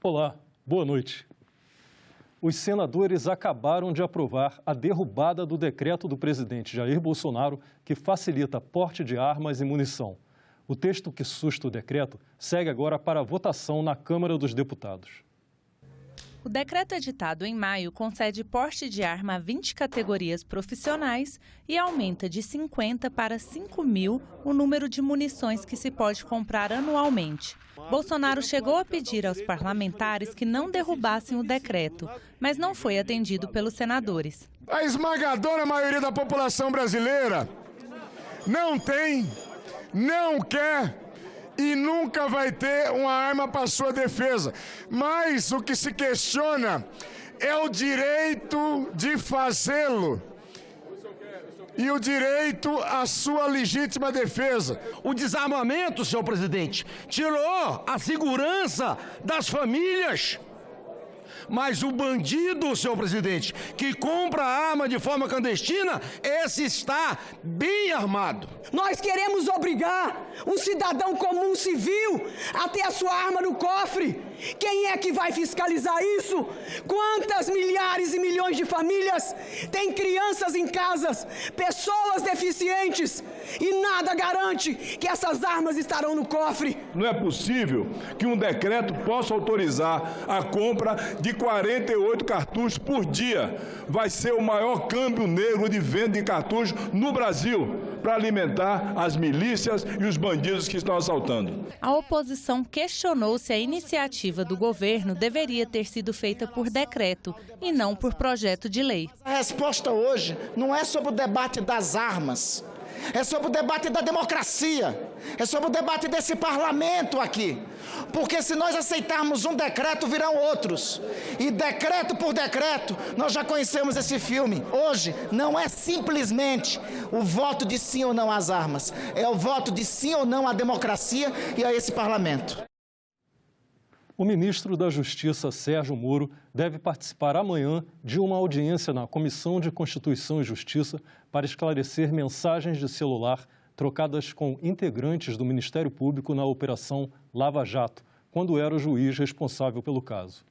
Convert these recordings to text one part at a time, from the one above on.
Olá, boa noite. Os senadores acabaram de aprovar a derrubada do decreto do presidente Jair Bolsonaro que facilita porte de armas e munição. O texto que susta o decreto segue agora para a votação na Câmara dos Deputados. O decreto editado em maio concede porte de arma a 20 categorias profissionais e aumenta de 50 para 5 mil o número de munições que se pode comprar anualmente. Bolsonaro chegou a pedir aos parlamentares que não derrubassem o decreto, mas não foi atendido pelos senadores. A esmagadora maioria da população brasileira não tem, não quer e nunca vai ter uma arma para sua defesa. Mas o que se questiona é o direito de fazê-lo e o direito à sua legítima defesa. O desarmamento, senhor presidente, tirou a segurança das famílias. Mas o bandido, senhor presidente, que compra arma de forma clandestina, esse está bem armado. Nós queremos obrigar um cidadão comum civil a ter a sua arma no cofre. Quem é que vai fiscalizar isso? Quantas milhares e milhões de famílias têm crianças em casas, pessoas deficientes, e nada garante que essas armas estarão no cofre? Não é possível que um decreto possa autorizar a compra de 48 cartuchos por dia. Vai ser o maior câmbio negro de venda de cartuchos no Brasil, para alimentar as milícias e os bandidos que estão assaltando. A oposição questionou se a iniciativa do governo deveria ter sido feita por decreto e não por projeto de lei. A resposta hoje não é sobre o debate das armas, é sobre o debate da democracia, é sobre o debate desse parlamento aqui. Porque se nós aceitarmos um decreto, virão outros. E decreto por decreto, nós já conhecemos esse filme. Hoje não é simplesmente o voto de sim ou não às armas, é o voto de sim ou não à democracia e a esse parlamento. O ministro da Justiça, Sérgio Moro, deve participar amanhã de uma audiência na Comissão de Constituição e Justiça para esclarecer mensagens de celular trocadas com integrantes do Ministério Público na Operação Lava Jato, quando era o juiz responsável pelo caso.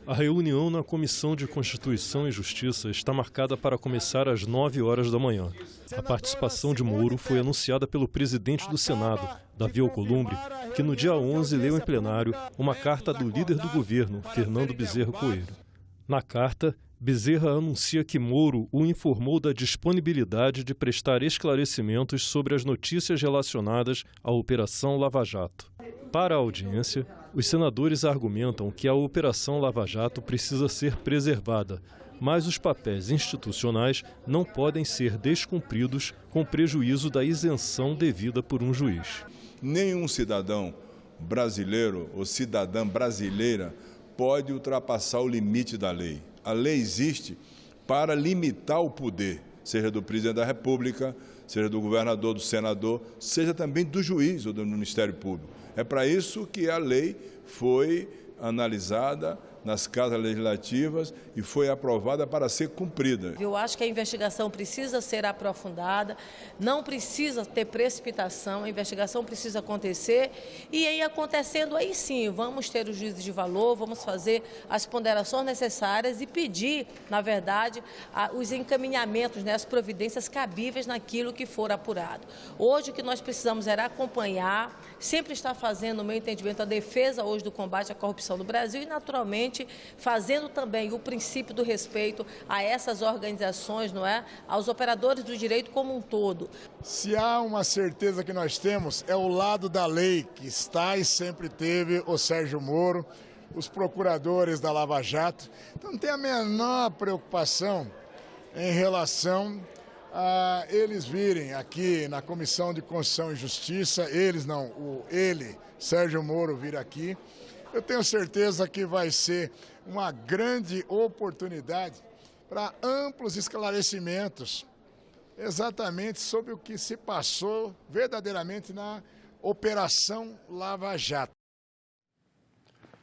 A reunião na Comissão de Constituição e Justiça está marcada para começar às 9 horas da manhã. A participação de Moro foi anunciada pelo presidente do Senado, Davi Alcolumbre, que no dia 11 leu em plenário uma carta do líder do governo, Fernando Bezerra Coelho. Na carta, Bezerra anuncia que Moro o informou da disponibilidade de prestar esclarecimentos sobre as notícias relacionadas à Operação Lava Jato. Para a audiência, os senadores argumentam que a Operação Lava Jato precisa ser preservada, mas os papéis institucionais não podem ser descumpridos com prejuízo da isenção devida por um juiz. Nenhum cidadão brasileiro ou cidadã brasileira pode ultrapassar o limite da lei. A lei existe para limitar o poder, seja do presidente da República, seja do governador, do senador, seja também do juiz ou do Ministério Público. É para isso que a lei foi analisada nas casas legislativas e foi aprovada para ser cumprida. Eu acho que a investigação precisa ser aprofundada, não precisa ter precipitação, a investigação precisa acontecer e aí acontecendo, aí sim, vamos ter os juízes de valor, vamos fazer as ponderações necessárias e pedir, na verdade, os encaminhamentos, as providências cabíveis naquilo que for apurado. Hoje o que nós precisamos era acompanhar, sempre estar fazendo, no meu entendimento, a defesa hoje do combate à corrupção no Brasil e, naturalmente, fazendo também o princípio do respeito a essas organizações, não é? Aos operadores do direito como um todo. Se há uma certeza que nós temos, é o lado da lei que está e sempre teve o Sérgio Moro, os procuradores da Lava Jato. Então não tem a menor preocupação em relação a eles virem aqui na Comissão de Constituição e Justiça, ele, Sérgio Moro, vir aqui. Eu tenho certeza que vai ser uma grande oportunidade para amplos esclarecimentos exatamente sobre o que se passou verdadeiramente na Operação Lava Jato.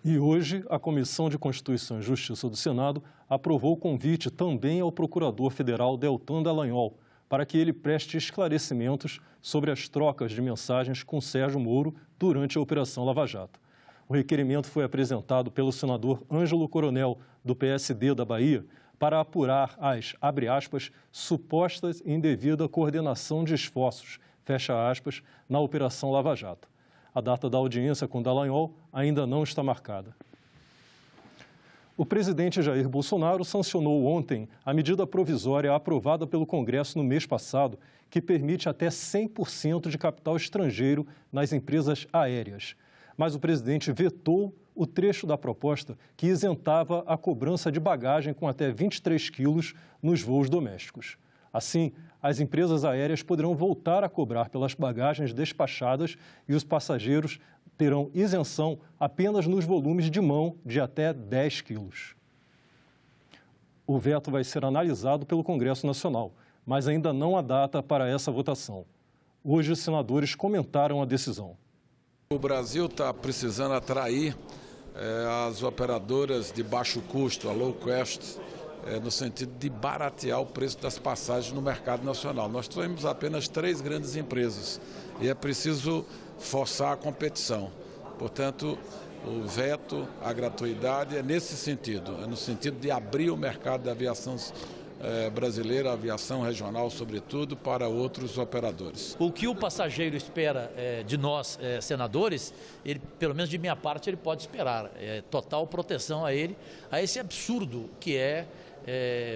E hoje, a Comissão de Constituição e Justiça do Senado aprovou o convite também ao Procurador Federal Deltan Dallagnol para que ele preste esclarecimentos sobre as trocas de mensagens com Sérgio Moro durante a Operação Lava Jato. O requerimento foi apresentado pelo senador Ângelo Coronel, do PSD da Bahia, para apurar as, abre aspas, supostas e indevida coordenação de esforços, fecha aspas, na Operação Lava Jato. A data da audiência com Dallagnol ainda não está marcada. O presidente Jair Bolsonaro sancionou ontem a medida provisória aprovada pelo Congresso no mês passado, que permite até 100% de capital estrangeiro nas empresas aéreas. Mas o presidente vetou o trecho da proposta que isentava a cobrança de bagagem com até 23 quilos nos voos domésticos. Assim, as empresas aéreas poderão voltar a cobrar pelas bagagens despachadas e os passageiros terão isenção apenas nos volumes de mão de até 10 quilos. O veto vai ser analisado pelo Congresso Nacional, mas ainda não há data para essa votação. Hoje, os senadores comentaram a decisão. O Brasil está precisando atrair as operadoras de baixo custo, a low cost, no sentido de baratear o preço das passagens no mercado nacional. Nós temos apenas 3 grandes empresas e é preciso forçar a competição. Portanto, o veto, a gratuidade é nesse sentido, é no sentido de abrir o mercado da aviação brasileira, a aviação regional, sobretudo, para outros operadores. O que o passageiro espera de nós, senadores, ele, pelo menos de minha parte, ele pode esperar. Total proteção a ele, a esse absurdo que é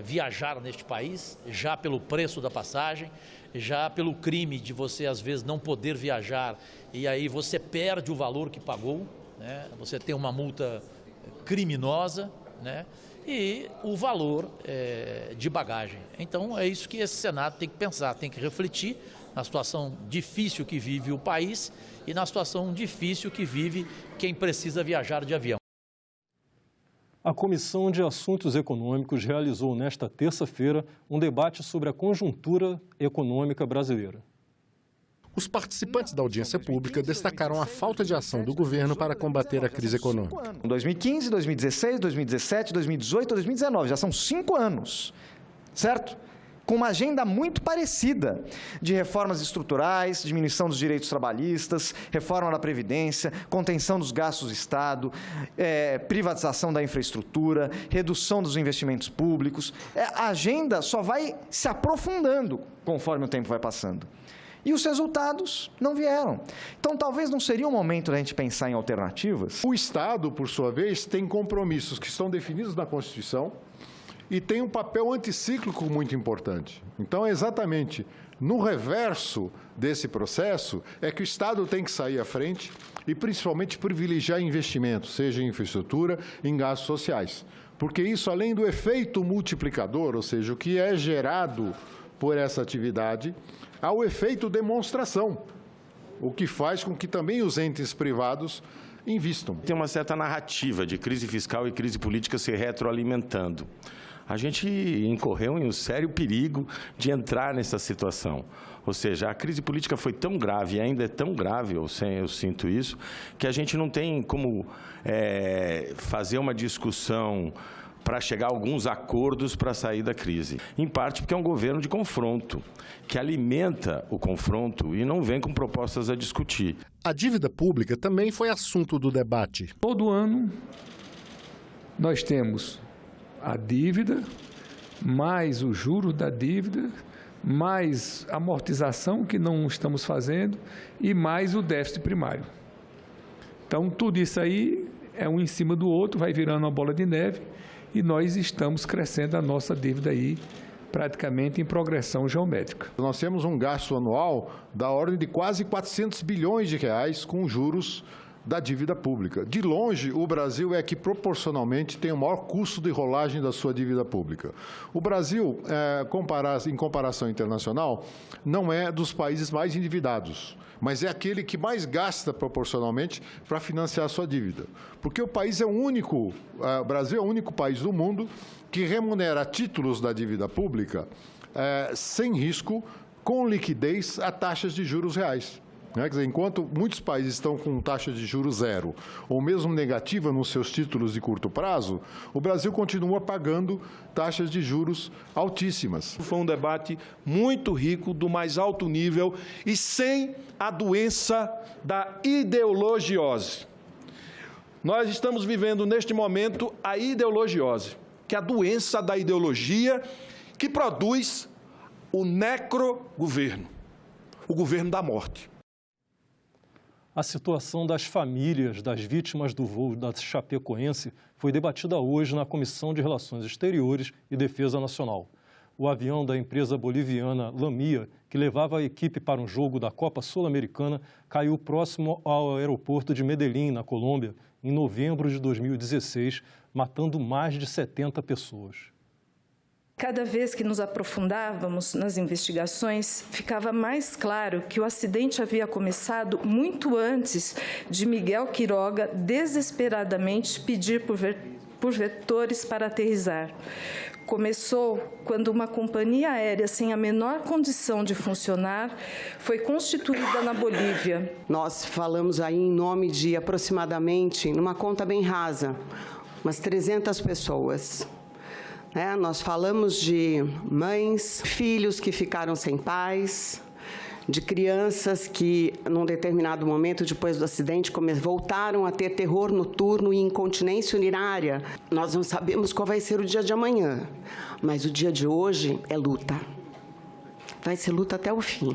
viajar neste país, já pelo preço da passagem, já pelo crime de você, às vezes, não poder viajar e aí você perde o valor que pagou, né? Você tem uma multa criminosa, né? E o valor de bagagem. Então, é isso que esse Senado tem que pensar, tem que refletir na situação difícil que vive o país e na situação difícil que vive quem precisa viajar de avião. A Comissão de Assuntos Econômicos realizou nesta terça-feira um debate sobre a conjuntura econômica brasileira. Os participantes da audiência pública destacaram a falta de ação do governo para combater a crise econômica. 2015, 2016, 2017, 2018, 2019, já são 5 anos, certo? Com uma agenda muito parecida de reformas estruturais, diminuição dos direitos trabalhistas, reforma da Previdência, contenção dos gastos do Estado, privatização da infraestrutura, redução dos investimentos públicos. A agenda só vai se aprofundando conforme o tempo vai passando. E os resultados não vieram. Então, talvez não seria o momento da gente pensar em alternativas? O Estado, por sua vez, tem compromissos que estão definidos na Constituição e tem um papel anticíclico muito importante. Então, exatamente no reverso desse processo é que o Estado tem que sair à frente e, principalmente, privilegiar investimentos, seja em infraestrutura, em gastos sociais. Porque isso, além do efeito multiplicador, ou seja, o que é gerado por essa atividade, há o efeito demonstração, o que faz com que também os entes privados invistam. Tem uma certa narrativa de crise fiscal e crise política se retroalimentando. A gente incorreu em um sério perigo de entrar nessa situação. Ou seja, a crise política foi tão grave, e ainda é tão grave, eu sinto isso, que a gente não tem como fazer uma discussão para chegar a alguns acordos para sair da crise. Em parte porque é um governo de confronto, que alimenta o confronto e não vem com propostas a discutir. A dívida pública também foi assunto do debate. Todo ano nós temos a dívida, mais o juro da dívida, mais a amortização que não estamos fazendo e mais o déficit primário. Então, tudo isso aí é um em cima do outro, vai virando uma bola de neve e nós estamos crescendo a nossa dívida aí praticamente em progressão geométrica. Nós temos um gasto anual da ordem de quase 400 bilhões de reais com juros da dívida pública. De longe, o Brasil é que proporcionalmente tem o maior custo de rolagem da sua dívida pública. O Brasil, em comparação internacional, não é dos países mais endividados, mas é aquele que mais gasta proporcionalmente para financiar a sua dívida. Porque o Brasil é o único país do mundo que remunera títulos da dívida pública sem risco, com liquidez a taxas de juros reais. Quer dizer, enquanto muitos países estão com taxa de juros zero ou mesmo negativa nos seus títulos de curto prazo, o Brasil continua pagando taxas de juros altíssimas. Foi um debate muito rico, do mais alto nível e sem a doença da ideologiose. Nós estamos vivendo neste momento a ideologiose, que é a doença da ideologia que produz o necrogoverno, o governo da morte. A situação das famílias das vítimas do voo da Chapecoense foi debatida hoje na Comissão de Relações Exteriores e Defesa Nacional. O avião da empresa boliviana Lamia, que levava a equipe para um jogo da Copa Sul-Americana, caiu próximo ao aeroporto de Medellín, na Colômbia, em novembro de 2016, matando mais de 70 pessoas. Cada vez que nos aprofundávamos nas investigações, ficava mais claro que o acidente havia começado muito antes de Miguel Quiroga desesperadamente pedir por vetores para aterrissar. Começou quando uma companhia aérea sem a menor condição de funcionar foi constituída na Bolívia. Nós falamos aí em nome de aproximadamente, numa conta bem rasa, umas 300 pessoas. Nós falamos de mães, filhos que ficaram sem pais, de crianças que, num determinado momento, depois do acidente, voltaram a ter terror noturno e incontinência urinária. Nós não sabemos qual vai ser o dia de amanhã, mas o dia de hoje é luta. Vai ser luta até o fim.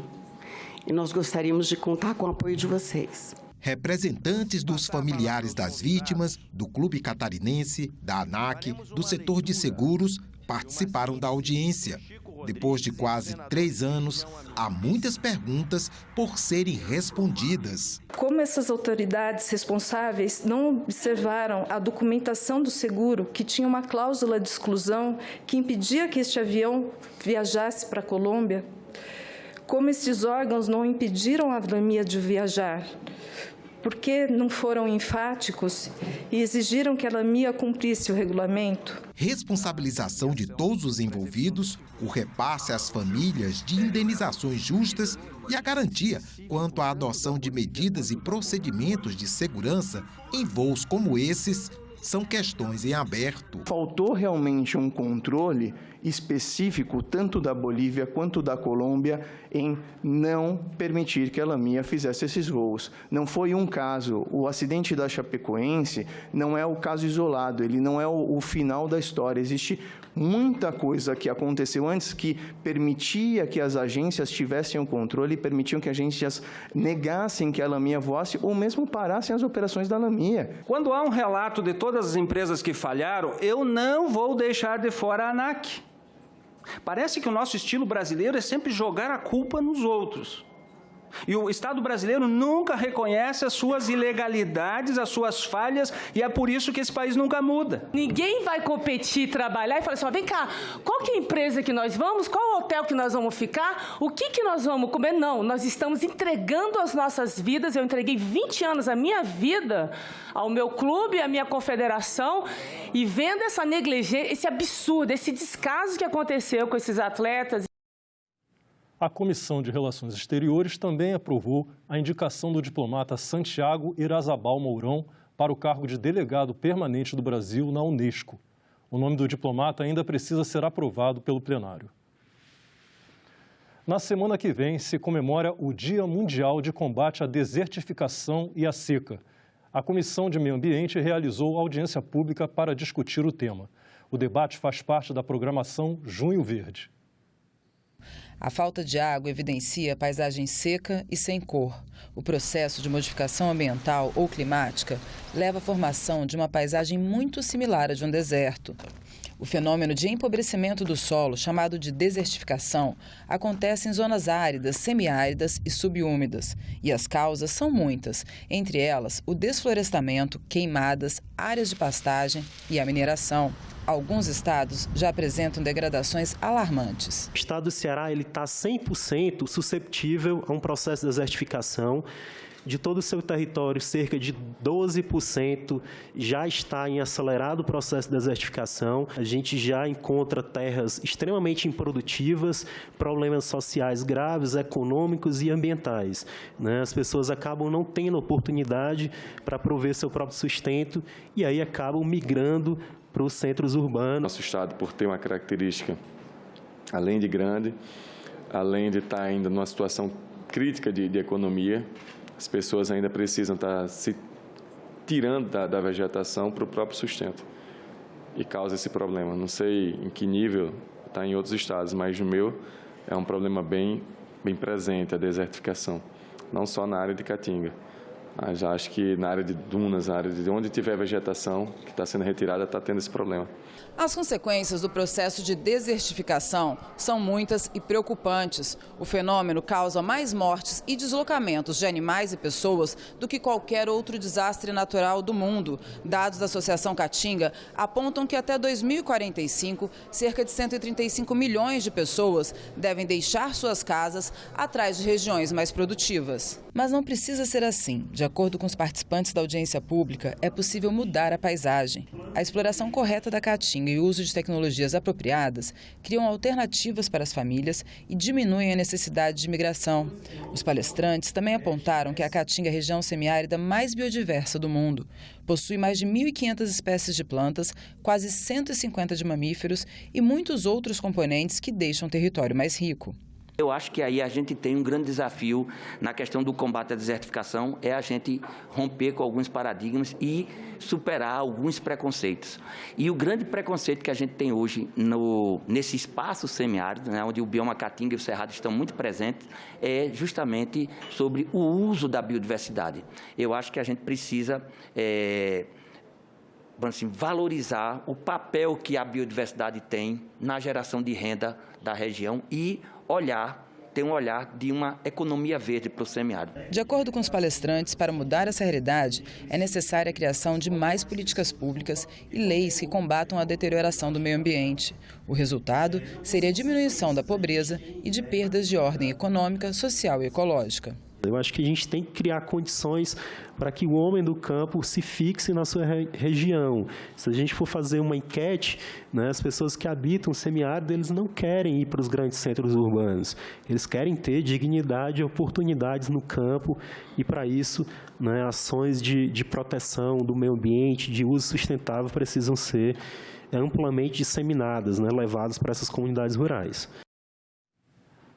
E nós gostaríamos de contar com o apoio de vocês. Representantes dos familiares das vítimas, do Clube Catarinense, da ANAC, do setor de seguros, participaram da audiência. Depois de quase 3 anos, há muitas perguntas por serem respondidas. Como essas autoridades responsáveis não observaram a documentação do seguro, que tinha uma cláusula de exclusão que impedia que este avião viajasse para a Colômbia? Como esses órgãos não impediram a Lamia de viajar? Por que não foram enfáticos e exigiram que a Lamia cumprisse o regulamento? Responsabilização de todos os envolvidos, o repasse às famílias de indenizações justas e a garantia quanto à adoção de medidas e procedimentos de segurança em voos como esses são questões em aberto. Faltou realmente um controle específico, tanto da Bolívia quanto da Colômbia, em não permitir que a Lamia fizesse esses voos. Não foi um caso. O acidente da Chapecoense não é o caso isolado, ele não é o final da história. Existe muita coisa que aconteceu antes que permitia que as agências tivessem o controle, permitiam que as agências negassem que a Lamia voasse ou mesmo parassem as operações da Lamia. Quando há um relato de todas as empresas que falharam, eu não vou deixar de fora a ANAC. Parece que o nosso estilo brasileiro é sempre jogar a culpa nos outros. E o Estado brasileiro nunca reconhece as suas ilegalidades, as suas falhas, e é por isso que esse país nunca muda. Ninguém vai competir, trabalhar e falar assim, vem cá, qual que é a empresa que nós vamos, qual o hotel que nós vamos ficar, o que nós vamos comer? Não, nós estamos entregando as nossas vidas, eu entreguei 20 anos a minha vida ao meu clube, à minha confederação, e vendo essa negligência, esse absurdo, esse descaso que aconteceu com esses atletas. A Comissão de Relações Exteriores também aprovou a indicação do diplomata Santiago Irazabal Mourão para o cargo de delegado permanente do Brasil na Unesco. O nome do diplomata ainda precisa ser aprovado pelo plenário. Na semana que vem se comemora o Dia Mundial de Combate à Desertificação e à Seca. A Comissão de Meio Ambiente realizou audiência pública para discutir o tema. O debate faz parte da programação Junho Verde. A falta de água evidencia a paisagem seca e sem cor. O processo de modificação ambiental ou climática leva à formação de uma paisagem muito similar à de um deserto. O fenômeno de empobrecimento do solo, chamado de desertificação, acontece em zonas áridas, semiáridas e subúmidas. E as causas são muitas, entre elas o desflorestamento, queimadas, áreas de pastagem e a mineração. Alguns estados já apresentam degradações alarmantes. O estado do Ceará está 100% susceptível a um processo de desertificação. De todo o seu território, cerca de 12% já está em acelerado processo de desertificação. A gente já encontra terras extremamente improdutivas, problemas sociais graves, econômicos e ambientais. As pessoas acabam não tendo oportunidade para prover seu próprio sustento e aí acabam migrando para os centros urbanos. Nosso estado, por ter uma característica, além de grande, além de estar ainda numa situação crítica de economia, as pessoas ainda precisam estar se tirando da vegetação para o próprio sustento e causa esse problema. Não sei em que nível está em outros estados, mas no meu é um problema bem presente, a desertificação, não só na área de Caatinga, mas acho que na área de dunas, na área de onde tiver vegetação que está sendo retirada, está tendo esse problema. As consequências do processo de desertificação são muitas e preocupantes. O fenômeno causa mais mortes e deslocamentos de animais e pessoas do que qualquer outro desastre natural do mundo. Dados da Associação Caatinga apontam que até 2045, cerca de 135 milhões de pessoas devem deixar suas casas atrás de regiões mais produtivas. Mas não precisa ser assim. De acordo com os participantes da audiência pública, é possível mudar a paisagem. A exploração correta da Caatinga e o uso de tecnologias apropriadas criam alternativas para as famílias e diminuem a necessidade de migração. Os palestrantes também apontaram que a Caatinga é a região semiárida mais biodiversa do mundo. Possui mais de 1.500 espécies de plantas, quase 150 de mamíferos e muitos outros componentes que deixam o território mais rico. Eu acho que aí a gente tem um grande desafio na questão do combate à desertificação, é a gente romper com alguns paradigmas e superar alguns preconceitos. E o grande preconceito que a gente tem hoje nesse espaço semiárido, né, onde o bioma Caatinga e o Cerrado estão muito presentes, é justamente sobre o uso da biodiversidade. Eu acho que a gente precisa valorizar o papel que a biodiversidade tem na geração de renda da região e ter um olhar de uma economia verde para o semiárido. De acordo com os palestrantes, para mudar essa realidade, é necessária a criação de mais políticas públicas e leis que combatam a deterioração do meio ambiente. O resultado seria a diminuição da pobreza e de perdas de ordem econômica, social e ecológica. Eu acho que a gente tem que criar condições para que o homem do campo se fixe na sua região. Se a gente for fazer uma enquete, né, as pessoas que habitam o semiárido, eles não querem ir para os grandes centros urbanos. Eles querem ter dignidade e oportunidades no campo e, para isso, né, ações de proteção do meio ambiente, de uso sustentável, precisam ser amplamente disseminadas, né, levadas para essas comunidades rurais.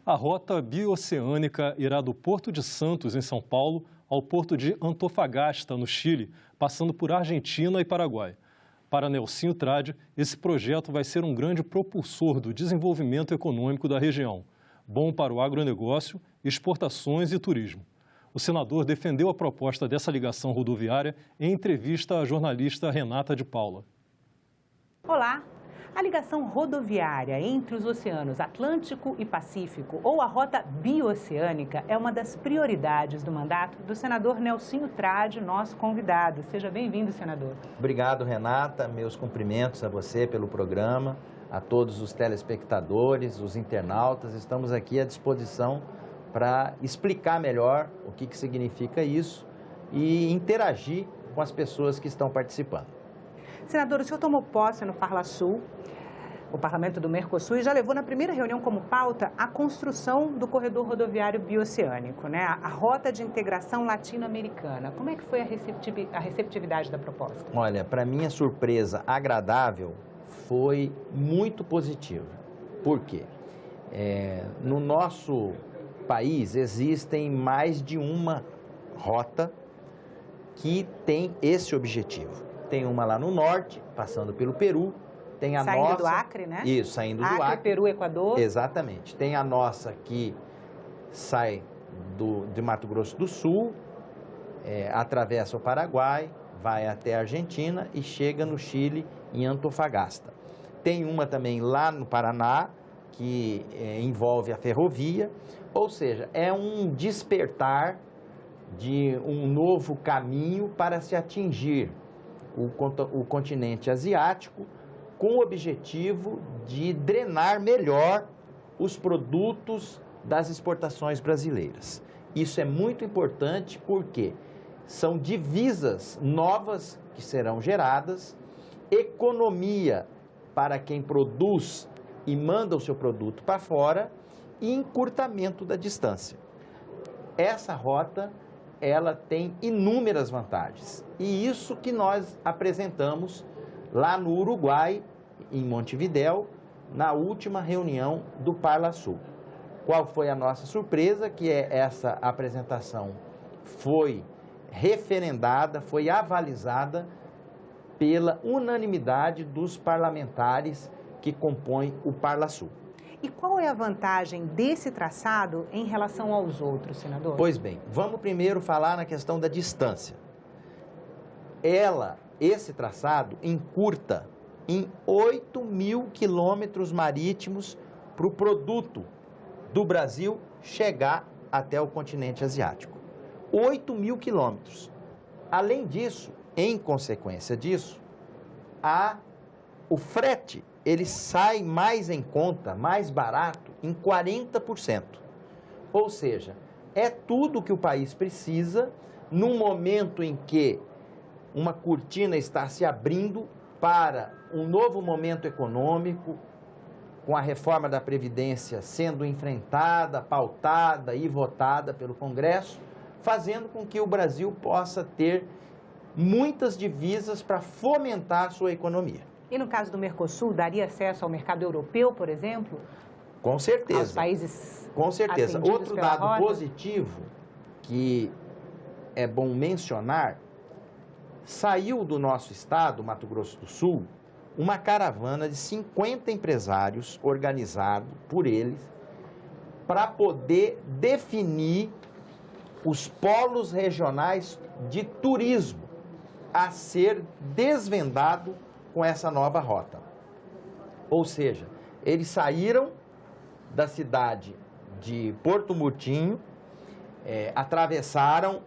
A rota bioceânica irá do Porto de Santos, em São Paulo, ao porto de Antofagasta, no Chile, passando por Argentina e Paraguai. Para Nelsinho Trade, esse projeto vai ser um grande propulsor do desenvolvimento econômico da região, bom para o agronegócio, exportações e turismo. O senador defendeu a proposta dessa ligação rodoviária em entrevista à jornalista Renata de Paula. Olá! A ligação rodoviária entre os oceanos Atlântico e Pacífico, ou a rota bioceânica, é uma das prioridades do mandato do senador Nelsinho Trade, nosso convidado. Seja bem-vindo, senador. Obrigado, Renata. Meus cumprimentos a você pelo programa, a todos os telespectadores, os internautas. Estamos aqui à disposição para explicar melhor o que significa isso e interagir com as pessoas que estão participando. Senador, o senhor tomou posse no Parlasul, o Parlamento do Mercosul, e já levou na primeira reunião como pauta a construção do corredor rodoviário bioceânico, né? A rota de integração latino-americana. Como é que foi a receptividade da proposta? Olha, para minha surpresa agradável, foi muito positiva. Por quê? No nosso país existem mais de uma rota que tem esse objetivo. Tem uma lá no norte, passando pelo Peru. Tem a saindo nossa... do Acre, né? Isso, saindo do Acre. Peru, Equador. Exatamente. Tem a nossa que sai de Mato Grosso do Sul, atravessa o Paraguai, vai até a Argentina e chega no Chile, em Antofagasta. Tem uma também lá no Paraná, que envolve a ferrovia, ou seja, é um despertar de um novo caminho para se atingir o continente asiático, com o objetivo de drenar melhor os produtos das exportações brasileiras. Isso é muito importante porque são divisas novas que serão geradas, economia para quem produz e manda o seu produto para fora e encurtamento da distância. Essa rota, ela tem inúmeras vantagens. E isso que nós apresentamos lá no Uruguai, em Montevidéu, na última reunião do Parlasul. Qual foi a nossa surpresa? Que essa apresentação foi referendada, foi avalizada pela unanimidade dos parlamentares que compõem o Parlasul. E qual é a vantagem desse traçado em relação aos outros, senador? Pois bem, vamos primeiro falar na questão da distância. Esse traçado encurta em 8.000 quilômetros marítimos para o produto do Brasil chegar até o continente asiático. 8.000 quilômetros. Além disso, em consequência disso, o frete ele sai mais em conta, mais barato, em 40%. Ou seja, é tudo que o país precisa num momento em que uma cortina está se abrindo para um novo momento econômico, com a reforma da Previdência sendo enfrentada, pautada e votada pelo Congresso, fazendo com que o Brasil possa ter muitas divisas para fomentar sua economia. E no caso do Mercosul, daria acesso ao mercado europeu, por exemplo? Com certeza. Aos países Com certeza. atendidos Outro pela dado rota? positivo que é bom mencionar, saiu do nosso estado, Mato Grosso do Sul, uma caravana de 50 empresários organizado por eles para poder definir os polos regionais de turismo a ser desvendado com essa nova rota. Ou seja, eles saíram da cidade de Porto Murtinho, atravessaram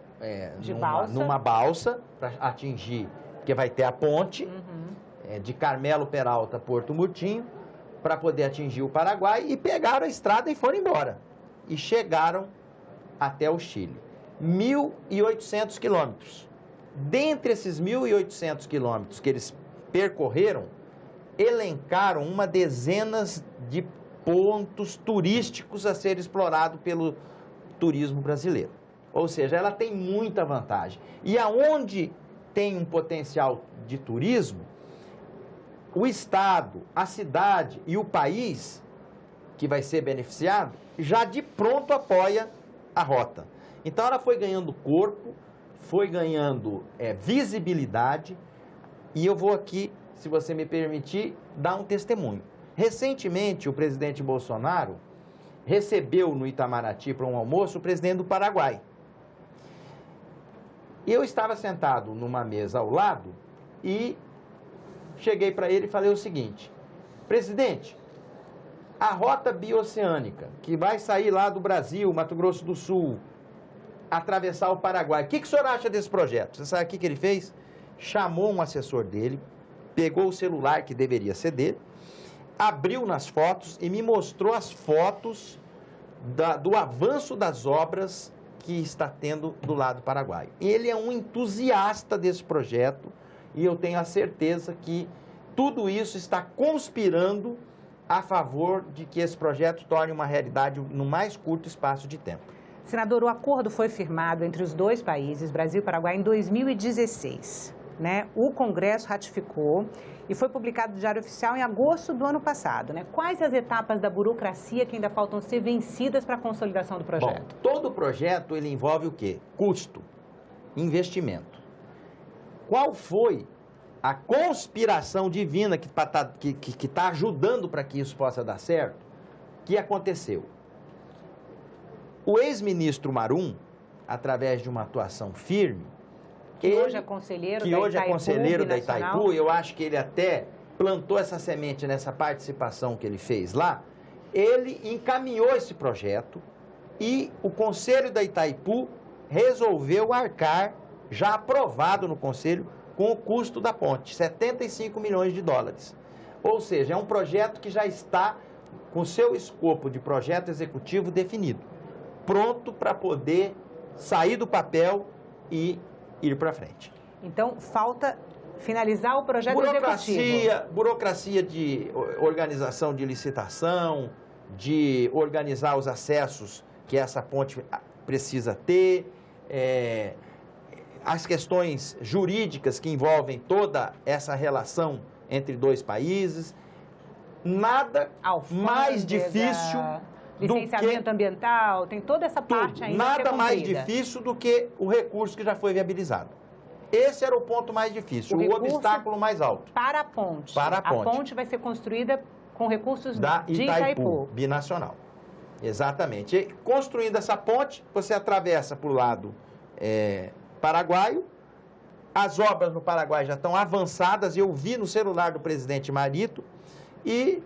numa balsa para atingir, porque vai ter a ponte de Carmelo Peralta, Porto Murtinho, para poder atingir o Paraguai, e pegaram a estrada e foram embora. E chegaram até o Chile. 1.800 quilômetros. Dentre esses 1.800 quilômetros que eles percorreram, elencaram uma dezena de pontos turísticos a ser explorado pelo turismo brasileiro. Ou seja, ela tem muita vantagem. E aonde tem um potencial de turismo, o Estado, a cidade e o país que vai ser beneficiado, já de pronto apoia a rota. Então ela foi ganhando corpo, foi ganhando visibilidade, e eu vou aqui, se você me permitir, dar um testemunho. Recentemente, o presidente Bolsonaro recebeu no Itamaraty para um almoço o presidente do Paraguai. Eu estava sentado numa mesa ao lado e cheguei para ele e falei o seguinte: presidente, a rota bioceânica, que vai sair lá do Brasil, Mato Grosso do Sul, atravessar o Paraguai, o que o senhor acha desse projeto? Você sabe o que ele fez? Chamou um assessor dele, pegou o celular que deveria ser dele, abriu nas fotos e me mostrou as fotos do avanço das obras que está tendo do lado paraguaio. Ele é um entusiasta desse projeto e eu tenho a certeza que tudo isso está conspirando a favor de que esse projeto torne uma realidade no mais curto espaço de tempo. Senador, o acordo foi firmado entre os dois países, Brasil e Paraguai, em 2016. O Congresso ratificou e foi publicado no Diário Oficial em agosto do ano passado. Quais as etapas da burocracia que ainda faltam ser vencidas para a consolidação do projeto? Bom, todo projeto ele envolve o quê? Custo, investimento. Qual foi a conspiração divina que está ajudando para que isso possa dar certo? O que aconteceu? O ex-ministro Marum, através de uma atuação firme, que hoje é conselheiro da Itaipu, eu acho que ele até plantou essa semente nessa participação que ele fez lá, ele encaminhou esse projeto e o Conselho da Itaipu resolveu arcar, já aprovado no Conselho, com o custo da ponte, 75 milhões de dólares. Ou seja, é um projeto que já está com seu escopo de projeto executivo definido, pronto para poder sair do papel e ir para frente. Então, falta finalizar o projeto executivo. Burocracia de organização de licitação, de organizar os acessos que essa ponte precisa ter, as questões jurídicas que envolvem toda essa relação entre dois países. Nada mais difícil Licenciamento ambiental, tem toda essa parte ainda a ser Nada mais cumprida. difícil do que o recurso que já foi viabilizado. Esse era o ponto mais difícil, o obstáculo mais alto. Para a ponte. Para a ponte. A ponte vai ser construída com recursos Da de Itaipu, binacional. Exatamente. E, construindo essa ponte, você atravessa para o lado paraguaio. As obras no Paraguai já estão avançadas, eu vi no celular do presidente Marito, e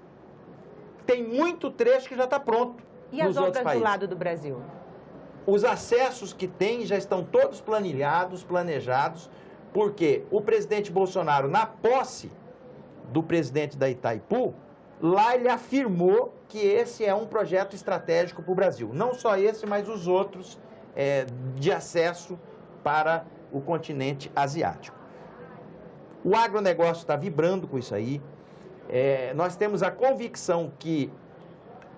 tem muito trecho que já está pronto. E as obras do lado do Brasil? Os acessos que tem já estão todos planilhados, planejados, porque o presidente Bolsonaro, na posse do presidente da Itaipu, lá ele afirmou que esse é um projeto estratégico para o Brasil. Não só esse, mas os outros de acesso para o continente asiático. O agronegócio está vibrando com isso aí. Nós temos a convicção que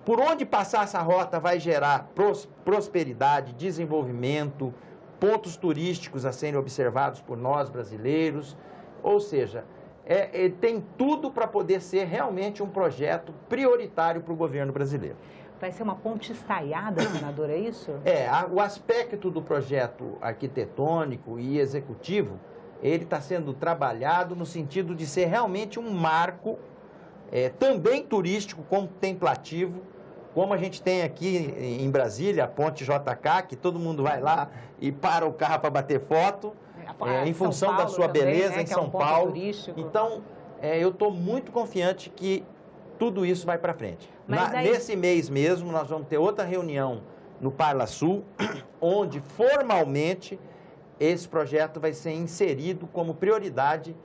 por onde passar essa rota vai gerar prosperidade, desenvolvimento, pontos turísticos a serem observados por nós brasileiros. Ou seja, tem tudo para poder ser realmente um projeto prioritário para o governo brasileiro. Vai ser uma ponte estaiada, senador, é isso? O aspecto do projeto arquitetônico e executivo, ele está sendo trabalhado no sentido de ser realmente um marco, também turístico, contemplativo, como a gente tem aqui em Brasília, a ponte JK, que todo mundo vai lá e para o carro para bater foto, em função da sua beleza, em São Paulo. Então, eu estou muito confiante que tudo isso vai para frente. Nesse mês mesmo, nós vamos ter outra reunião no Parla Sul, onde formalmente esse projeto vai ser inserido como prioridade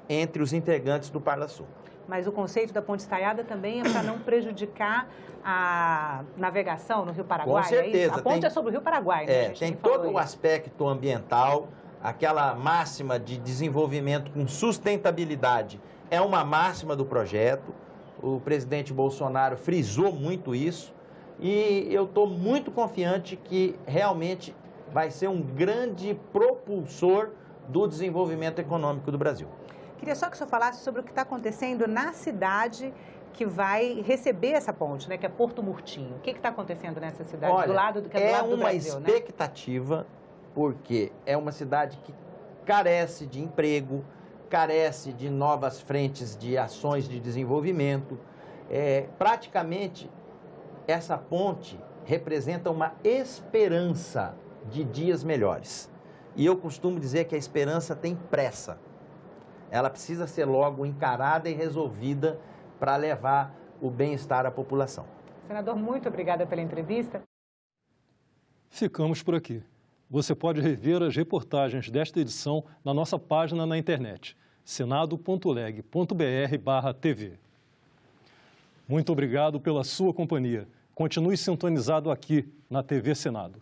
entre os integrantes do Parla Sul. Mas o conceito da ponte estaiada também é para não prejudicar a navegação no Rio Paraguai? Com certeza. É isso? A ponte é sobre o Rio Paraguai, né? Tem todo o aspecto ambiental, aquela máxima de desenvolvimento com sustentabilidade é uma máxima do projeto. O presidente Bolsonaro frisou muito isso e eu estou muito confiante que realmente vai ser um grande propulsor do desenvolvimento econômico do Brasil. Queria só que o senhor falasse sobre o que está acontecendo na cidade que vai receber essa ponte, né, que é Porto Murtinho. O que está acontecendo nessa cidade? Olha, do lado do Brasil, uma expectativa, porque é uma cidade que carece de emprego, carece de novas frentes de ações de desenvolvimento. Praticamente, essa ponte representa uma esperança de dias melhores. E eu costumo dizer que a esperança tem pressa. Ela precisa ser logo encarada e resolvida para levar o bem-estar à população. Senador, muito obrigada pela entrevista. Ficamos por aqui. Você pode rever as reportagens desta edição na nossa página na internet, senado.leg.br/tv. Muito obrigado pela sua companhia. Continue sintonizado aqui na TV Senado.